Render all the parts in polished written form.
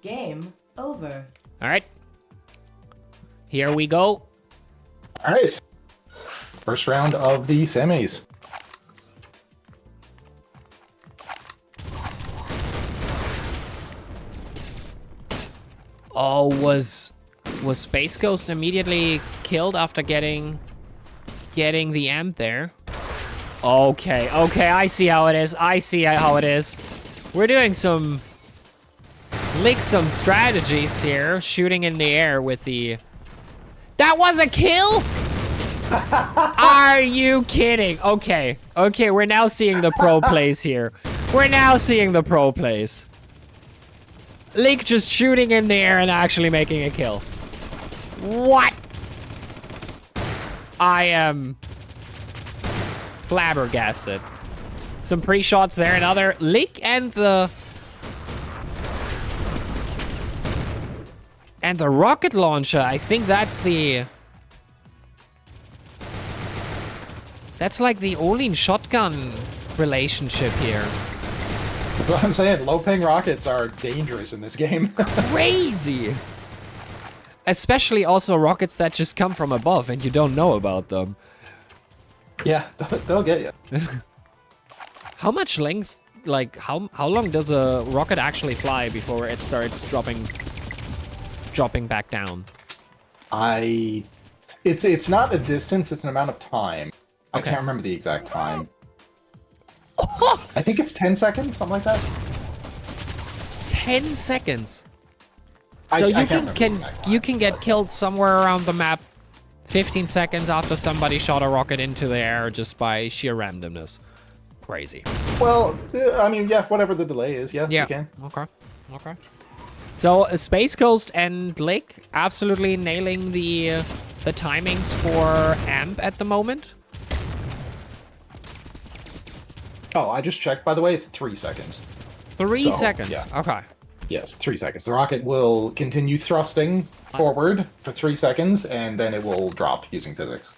Game over. All right. Here we go. All right. First round of the semis. Oh, was Space Ghost immediately killed after getting the amp there? Okay, I see how it is. We're doing some strategies here, shooting in the air with the... That was a kill? Are you kidding? Okay, we're now seeing the pro plays here. Leak just shooting in the air and actually making a kill. What? I am flabbergasted. Some pre-shots there, another Leak and the rocket launcher. I think that's like the Olin shotgun relationship here. That's what I'm saying. Low-ping rockets are dangerous in this game. Crazy. Especially also rockets that just come from above and you don't know about them. Yeah, they'll get you. How much length, like how long does a rocket actually fly before it starts dropping back down? It's not a distance, it's an amount of time. Okay. I can't remember the exact time. I think it's 10 seconds, something like that. 10 seconds. I So can't you can get killed somewhere around the map 15 seconds after somebody shot a rocket into the air just by sheer randomness. Crazy. Well, I mean, yeah, whatever the delay is, yeah, you can. Okay. So Space Coast and Lake absolutely nailing the timings for amp at the moment. Oh, I just checked, by the way, it's 3 seconds. 3 seconds. Yeah. Okay. Yes, 3 seconds. The rocket will continue thrusting forward for 3 seconds, and then it will drop using physics.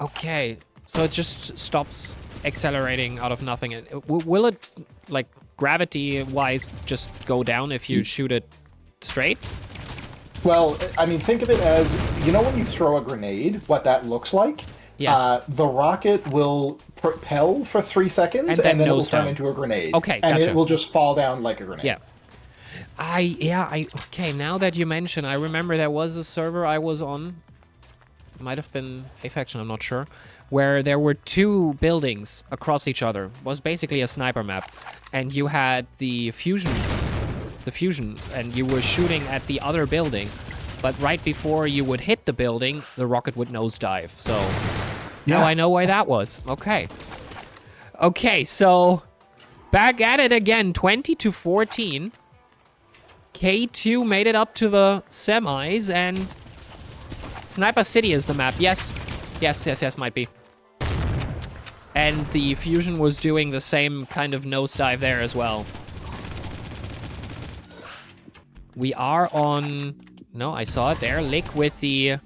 Okay. So it just stops accelerating out of nothing. Will it, like, gravity-wise, just go down if you shoot it straight? Well, I mean, think of it as, you know when you throw a grenade, what that looks like? Yes. The rocket will propel for 3 seconds, and then it will turn into a grenade. Okay, and gotcha. it will just fall down like a grenade. Yeah. Okay, now that you mention, I remember there was a server I was on, might have been a faction, I'm not sure, where there were 2 buildings across each other. It was basically a sniper map, and you had the fusion, and you were shooting at the other building, but right before you would hit the building, the rocket would nosedive, so... Now I know why that was. Okay. Okay, so back at it again, 20-14. K2 made it up to the semis, and Sniper City is the map. Yes, might be. And the Fusion was doing the same kind of nosedive there as well. We are on... No, I saw it there. Lick with the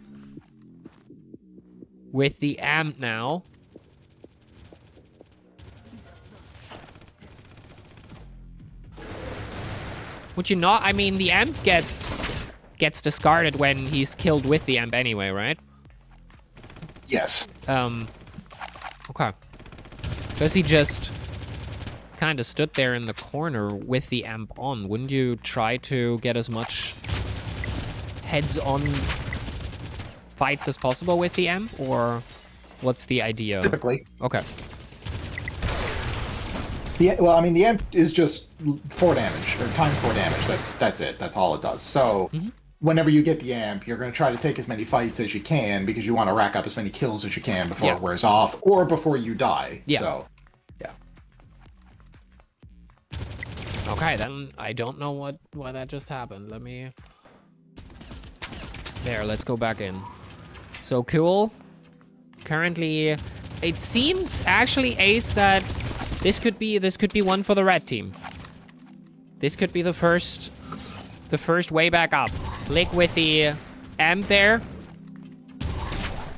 amp now. Would you not? I mean, the amp gets discarded when he's killed with the amp anyway, right? Yes. Okay. Because he just kind of stood there in the corner with the amp on. Wouldn't you try to get as much heads-on fights as possible with the amp, or what's the idea? Typically. Okay. Well, I mean, the amp is just 4 damage, or times 4 damage. That's it. That's all it does. So, whenever you get the amp, you're going to try to take as many fights as you can, because you want to rack up as many kills as you can before it wears off, or before you die. Yeah. So, yeah. Okay, then I don't know why that just happened. Let me... There, let's go back in. So cool. Currently, it seems actually, Ace, that this could be one for the red team. This could be the first way back up. Lick with the amp there.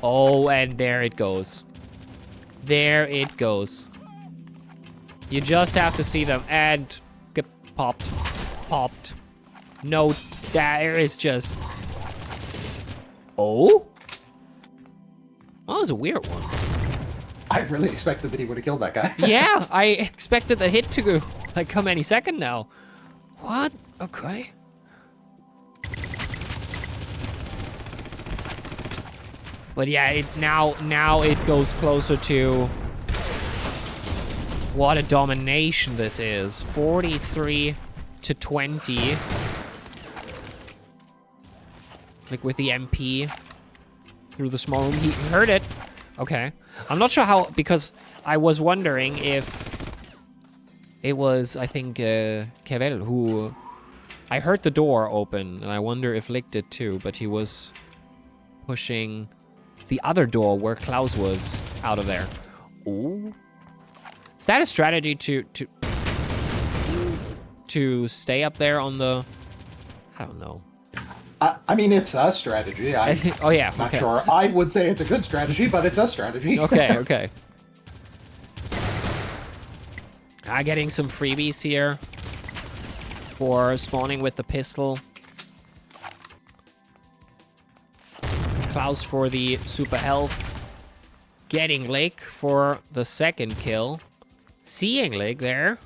Oh, and there it goes. There it goes. You just have to see them and get popped. popped. No, there is just... Oh? That was a weird one. I really expected that he would have killed that guy. Yeah, I expected the hit to go, like, come any second now. What? Okay. But yeah, now it goes closer to what a domination this is. 43 to 20. Like with the MP through the small room. He heard it. Okay. I'm not sure how, because I was wondering if it was, I think, Kevel who... I heard the door open, and I wonder if Lick did too, but he was pushing the other door where Klaus was out of there. Ooh. Is that a strategy to stay up there on the... I don't know. I mean, it's a strategy. Oh, yeah. Not Okay. sure. I would say it's a good strategy, but it's a strategy. Okay, okay. Getting some freebies here for spawning with the pistol. Klaus for the super health. Getting Lick for the second kill. Seeing Lick there.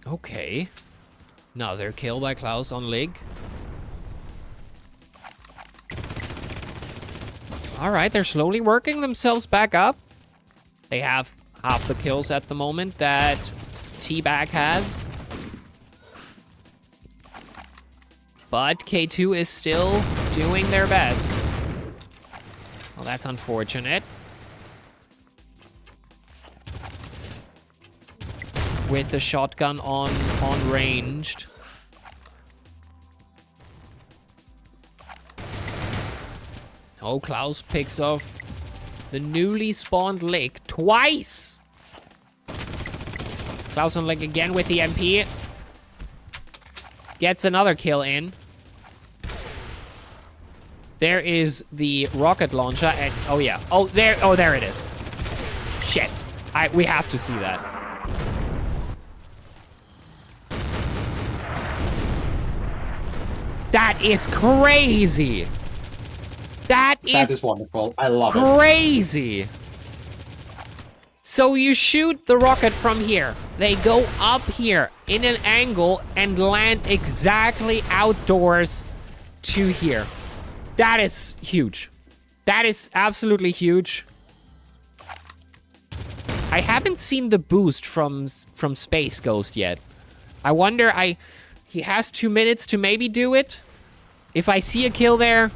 Okay. Another kill by Klaus on Lig. Alright, they're slowly working themselves back up. They have half the kills at the moment that TEABAG has. But K2 is still doing their best. Well, that's unfortunate. With the shotgun on ranged. Oh, Klaus picks off the newly spawned Lick twice. Klaus on Lick again with the MP. Gets another kill in. There is the rocket launcher and oh yeah. Oh there it is. Shit. We have to see that. That is crazy. That is wonderful. I love it. Crazy. So you shoot the rocket from here. They go up here in an angle and land exactly outdoors to here. That is huge. That is absolutely huge. I haven't seen the boost from Space Ghost yet. I wonder, he has 2 minutes to maybe do it. If I see a kill there.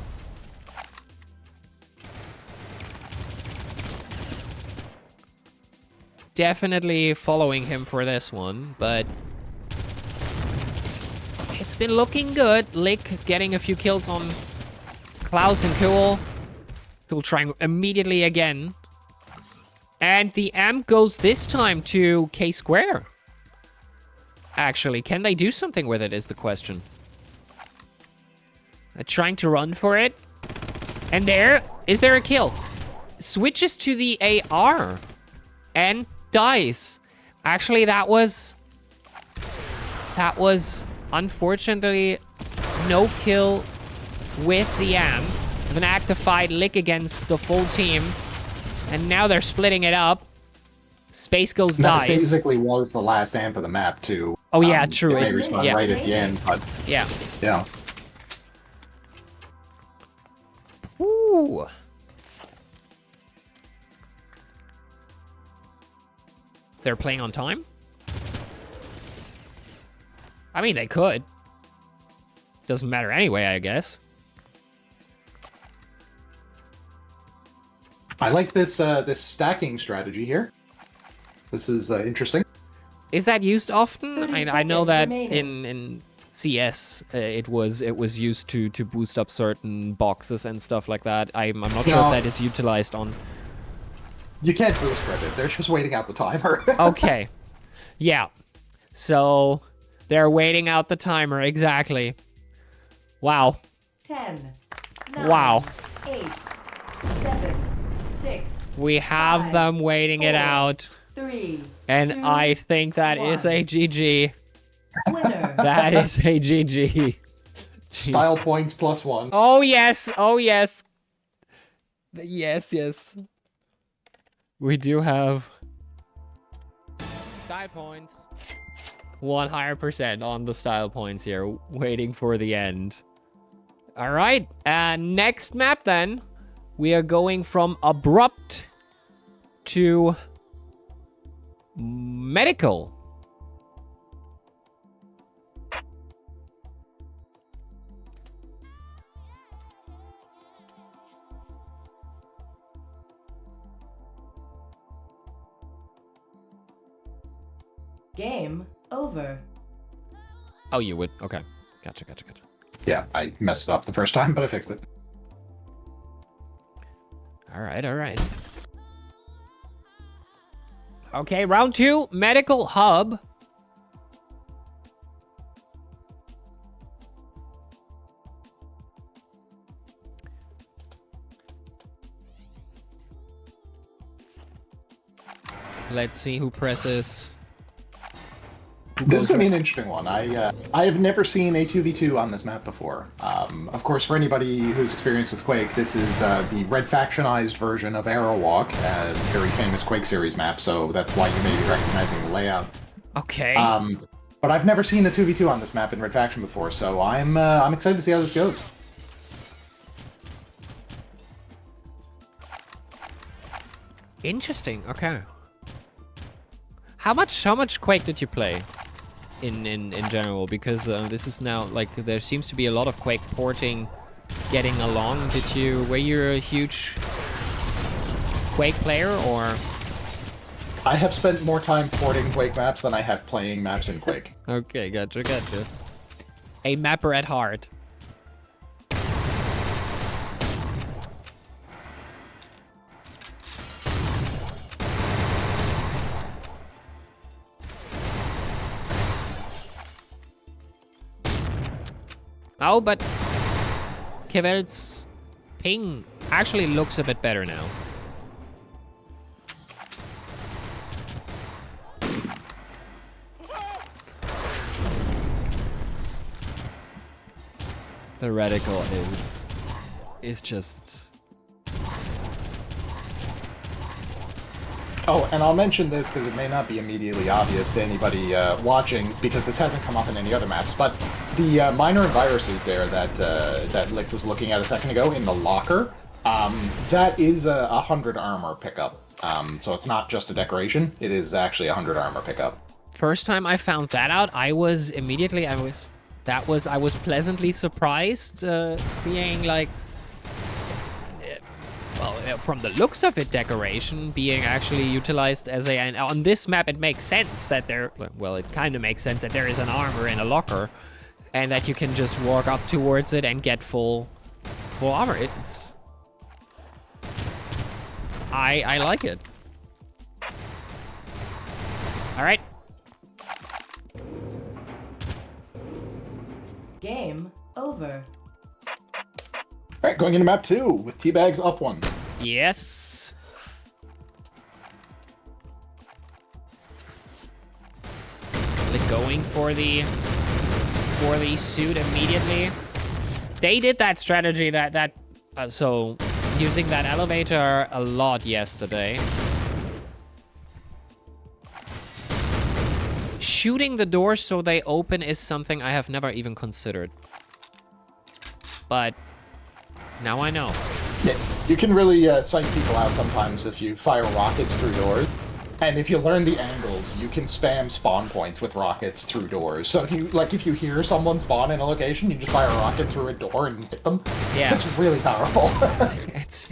Definitely following him for this one, but it's been looking good. Lick getting a few kills on Klaus and Cool. Cool trying immediately again. And the amp goes this time to K Square. Actually, can they do something with it is the question. Trying to run for it. And is there a kill? Switches to the AR. And dies. Actually, that was unfortunately no kill with the amp. With an actified Lick against the full team. And now they're splitting it up. Space Ghost dies. That basically was the last amp of the map, too. Oh, yeah, true. They respawn right at the end, but... Yeah. Yeah. Ooh. They're playing on time? I mean, they could. Doesn't matter anyway, I guess. I like this this stacking strategy here. This is interesting. Is that used often? I know that remaining. in CS it was used to boost up certain boxes and stuff like that. I'm not sure if that is utilized on. You can't boost credit. They're just waiting out the timer. Okay. Yeah. So they're waiting out the timer exactly. Wow. 10, 9, Wow. 8, 7, 6, We have 5, them waiting it 4, out. 3, And 2, I think that is a 1. GG. Winner. That is a GG. Style points +1. Oh, yes. Oh, yes. Yes, yes. We do have style points. 100% on the style points here, waiting for the end. All right, next map then. We are going from abrupt to medical. Game over. Oh, you would? Okay. Gotcha. Yeah, I messed it up the first time, but I fixed it. All right. Okay, round 2, medical hub. Let's see who presses. This is going to be an interesting one. I have never seen a 2v2 on this map before. Of course, for anybody who's experienced with Quake, this is the red factionized version of Arrowwalk, a very famous Quake series map, so that's why you may be recognizing the layout. Okay. But I've never seen a 2v2 on this map in red faction before, so I'm excited to see how this goes. Interesting. Okay. How much Quake did you play in general? Because this is now like there seems to be a lot of Quake porting getting along. Were you a huge Quake player or? I have spent more time porting Quake maps than I have playing maps in Quake. Okay, gotcha. A mapper at heart. Oh, but Kevel's ping actually looks a bit better now. The reticle is just... Oh, and I'll mention this because it may not be immediately obvious to anybody watching, because this hasn't come up in any other maps, but the miner and virus suit there that Lick was looking at a second ago in the locker, that is a 100 armor pickup. So it's not just a decoration, it is actually a 100 armor pickup. First time I found that out, I was pleasantly surprised seeing like from the looks of it, decoration being actually utilized as a... And on this map, it makes sense that it kind of makes sense that there is an armor in a locker, and that you can just walk up towards it and get full armor. I like it. All right. Game over. All right, going into map 2 with TEABAGS up 1. Yes. Like going for the suit immediately. They did that strategy so using that elevator a lot yesterday. Shooting the doors so they open is something I have never even considered. But now I know. Yeah, you can really psych people out sometimes if you fire rockets through doors. And if you learn the angles, you can spam spawn points with rockets through doors. So if you hear someone spawn in a location, you just fire a rocket through a door and hit them. Yeah. It's really powerful.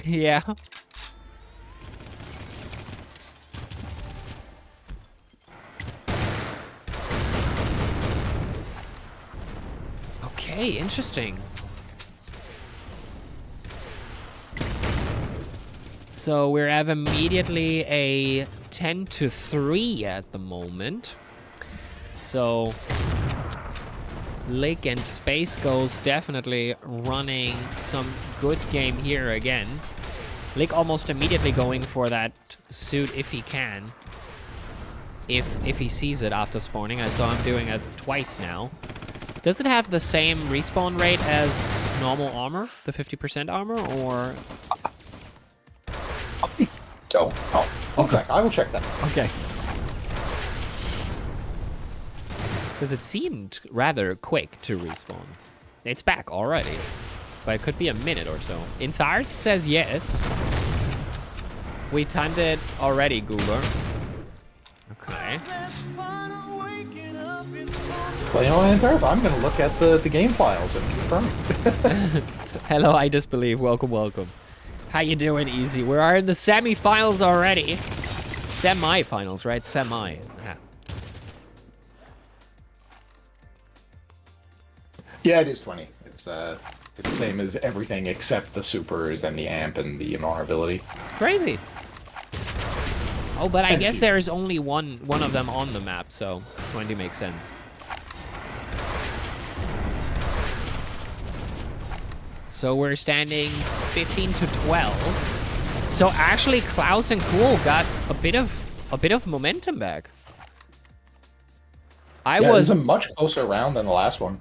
Yeah. Okay, interesting. So we have immediately a 10-3 at the moment. So Lick and Space Ghost definitely running some good game here again. Lick almost immediately going for that suit if he can. If he sees it after spawning. I saw him doing it twice now. Does it have the same respawn rate as normal armor? The 50% armor, or...? So, one sec. I will check that. Okay. Because it seemed rather quick to respawn. It's back already. But it could be a minute or so. Intharth says yes. We timed it already, Goober. Okay. Well, you know, Antwerp, I'm going to look at the game files and confirm. Hello, I disbelieve. Welcome, welcome. How you doing, Easy? We are in the semi-finals already. Semi-finals, right? Semi. Yeah. Yeah, it is 20. It's the same as everything except the supers and the amp and the invulnerability. Crazy. Oh, but I And guess the- there is only one of them on the map, so 20 makes sense. So we're standing 15 to 12. So actually, Klaus and Cool got a bit of momentum back. It was a much closer round than the last one.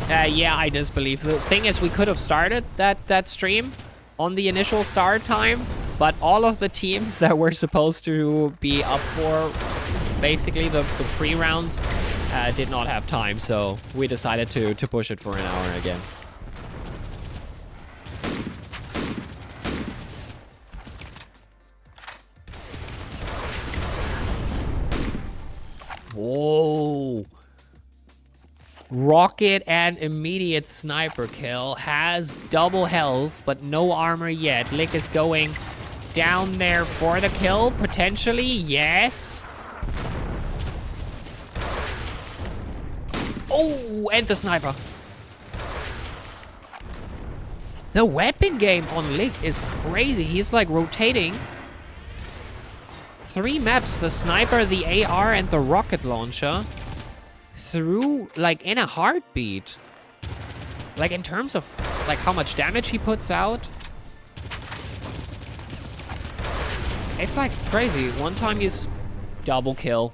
Yeah, I disbelieve. The thing is, we could have started that stream on the initial start time, but all of the teams that were supposed to be up for basically the pre-rounds did not have time, so we decided to push it for an hour again. Whoa. Rocket and immediate sniper kill. Has double health, but no armor yet. Lick is going down there for the kill, potentially. Yes. Oh, and the sniper. The weapon game on Lick is crazy. He's like rotating 3 maps, the sniper, the AR, and the rocket launcher, through, like, in a heartbeat. Like, in terms of, like, how much damage he puts out. It's, like, crazy. One time he's double kill.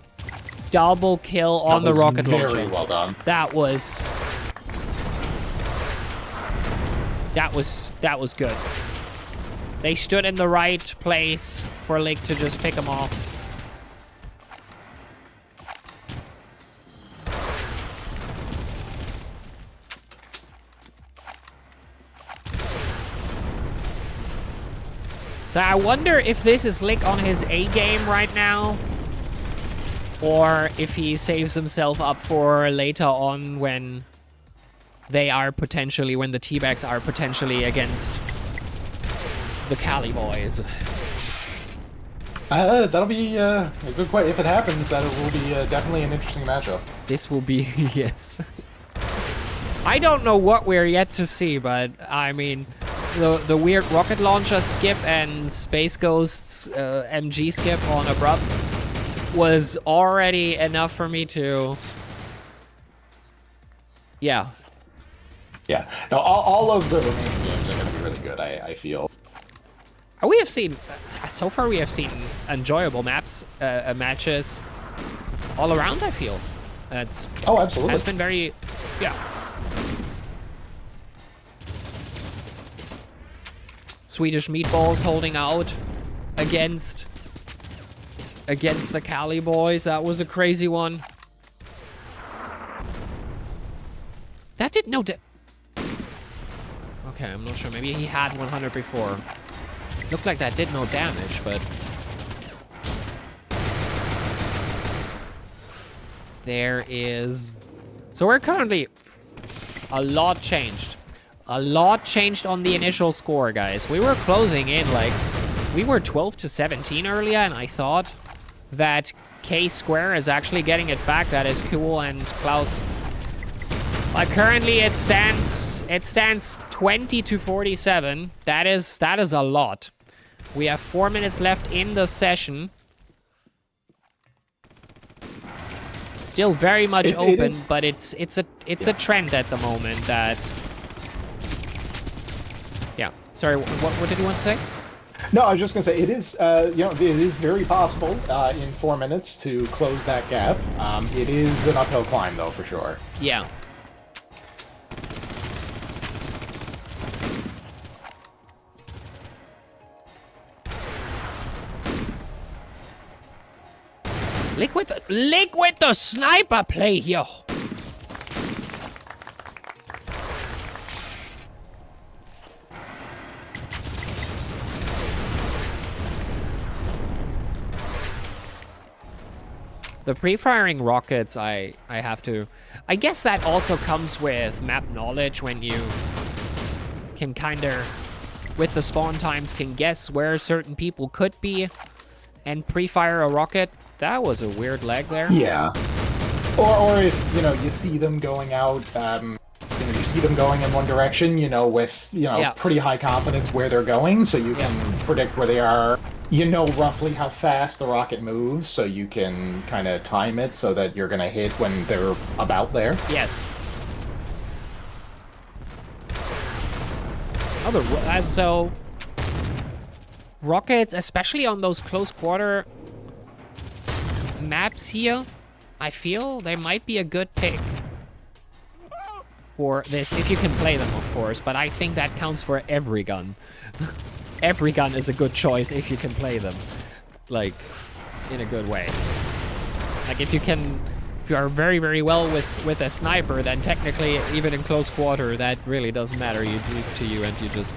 Double kill on the rocket launcher. Very well done. That was good. They stood in the right place for Lick to just pick him off. So I wonder if this is Lick on his A game right now, or if he saves himself up for later on when they are potentially, when the TEABAGS are potentially against the Cali boys. That'll be a good question. If it happens, that will be definitely an interesting matchup. This will be, yes. I don't know what we're yet to see, but I mean, the weird rocket launcher skip and Space Ghost's MG skip on Abrupt was already enough for me to... Yeah. Yeah. No, all of the remaining games are going to be really good, I feel. We have seen, so far we have seen enjoyable maps, matches all around, I feel. It's, Oh, absolutely. has been very, yeah. Swedish Meatballs holding out against the Cali boys. That was a crazy one. That did no okay, I'm not sure. Maybe he had 100 before. Looked like that did no damage, but... There is... So we're currently... A lot changed. A lot changed on the initial score, guys. We were closing in, like... We were 12 to 17 earlier, and I thought that K Square is actually getting it back. That is cool, and Klaus... But currently it stands 20 to 47. That is a lot. We have 4 minutes left in the session. Still very much open, but it's a trend at the moment that... Yeah. Sorry, what did you want to say? No, I was just gonna say it is. It is very possible in 4 minutes to close that gap. It is an uphill climb, though, for sure. Yeah. Liquid the sniper play here. The pre-firing rockets, I have to... I guess that also comes with map knowledge when you can kind of, with the spawn times, can guess where certain people could be and pre-fire a rocket. That was a weird lag there. Yeah. Or if, you see them going out, you see them going in one direction, with, pretty high confidence where they're going, so you can predict where they are. You know roughly how fast the rocket moves, so you can kind of time it so that you're going to hit when they're about there. Yes. So, rockets, especially on those close quarter maps here, I feel they might be a good pick for this, if you can play them, of course, but I think that counts for every gun. Every gun is a good choice if you can play them, like, in a good way. Like, if you are very, very well with a sniper, then technically, even in close quarter, that really doesn't matter to you, and you just...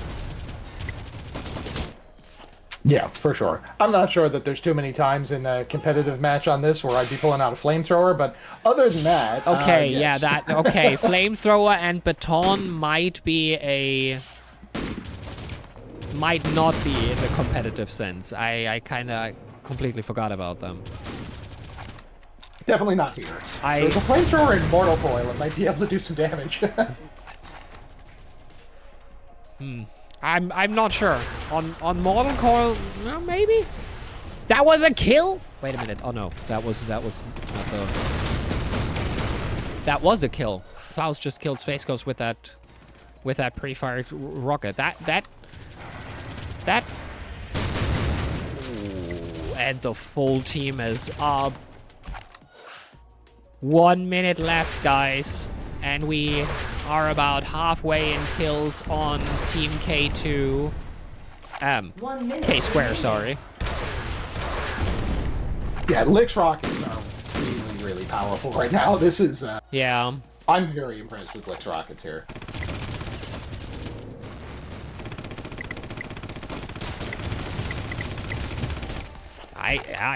Yeah, for sure. I'm not sure that there's too many times in a competitive match on this where I'd be pulling out a flamethrower, but other than that... Okay, yes. okay, flamethrower and baton might not be in the competitive sense. I kind of completely forgot about them. Definitely not here. There's a flamethrower in Mortal Coil and might be able to do some damage. I'm not sure. On Mortal Coil, well, maybe? That was a kill? Wait a minute. Oh no, that was not the... That was a kill. Klaus just killed Space Ghost with that pre-fired rocket. That Ooh, and the full team is up. 1 minute left, guys. And we are about halfway in kills on Team K2. 1 minute. K-Square, sorry. Yeah, Lick's rockets are really, really powerful right now. This is... Yeah. I'm very impressed with Lick's rockets here.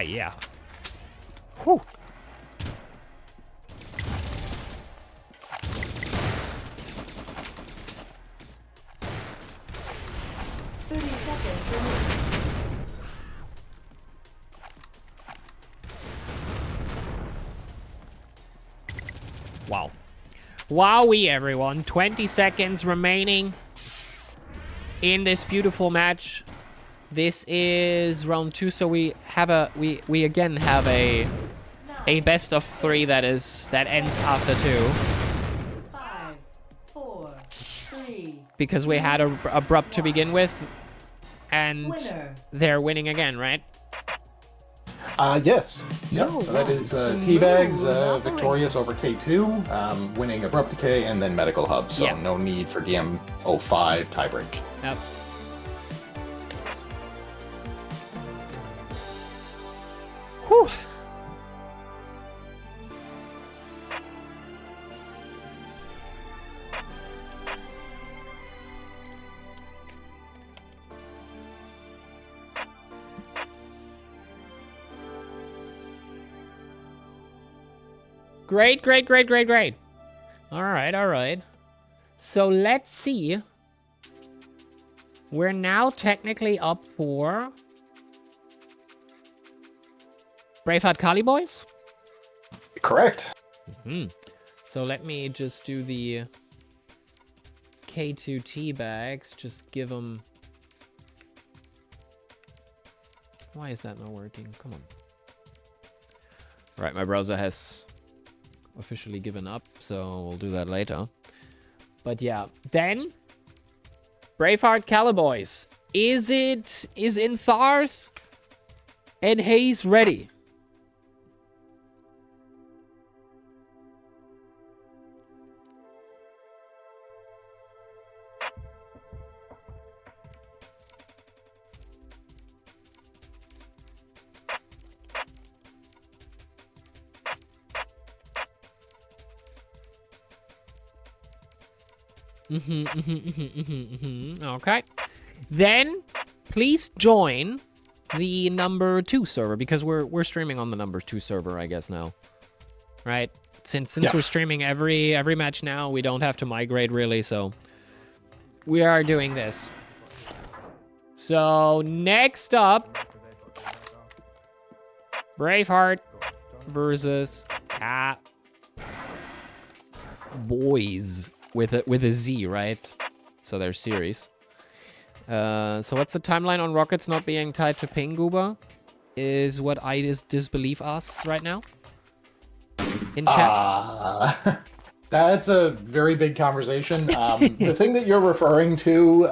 Yeah. Whew. Wow. Wowee, everyone. 20 seconds remaining in this beautiful match. This is round 2, so we have we again have a best of 3 that ends after 2. 5, 4, 3. Because we had a abrupt to begin with, and Winner. they're winning again, right? Yes. Yep. So that is TEABAGS victorious over K2, winning Abrupt Decay and then Medical Hub. So no need for DM05 tiebreak. Yep. Whew. Great. All right. So let's see. We're now technically up for Braveheart Kali Boys? Correct. So let me just do the K2 TEABAGS. Just give them... Why is that not working? Come on. All right, my browser has officially given up, so we'll do that later. But yeah, then Braveheart Kali Boys. Is Intharth and Hayes ready? Okay. Then, please join the number 2 server, because we're streaming on the number 2 server, I guess, now. Right? Since Yeah. we're streaming every match now, we don't have to migrate, really, so... We are doing this. So, next up... Braveheart versus Boys with a Z, right? So their series. So what's the timeline on rockets not being tied to ping, Gooba? Is what I disbelieve us right now in chat. That's a very big conversation. The thing that you're referring to,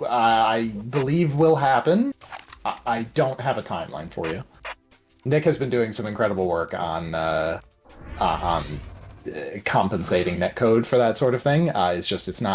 I believe will happen. I don't have a timeline for you. Nick has been doing some incredible work on compensating netcode for that sort of thing. It's not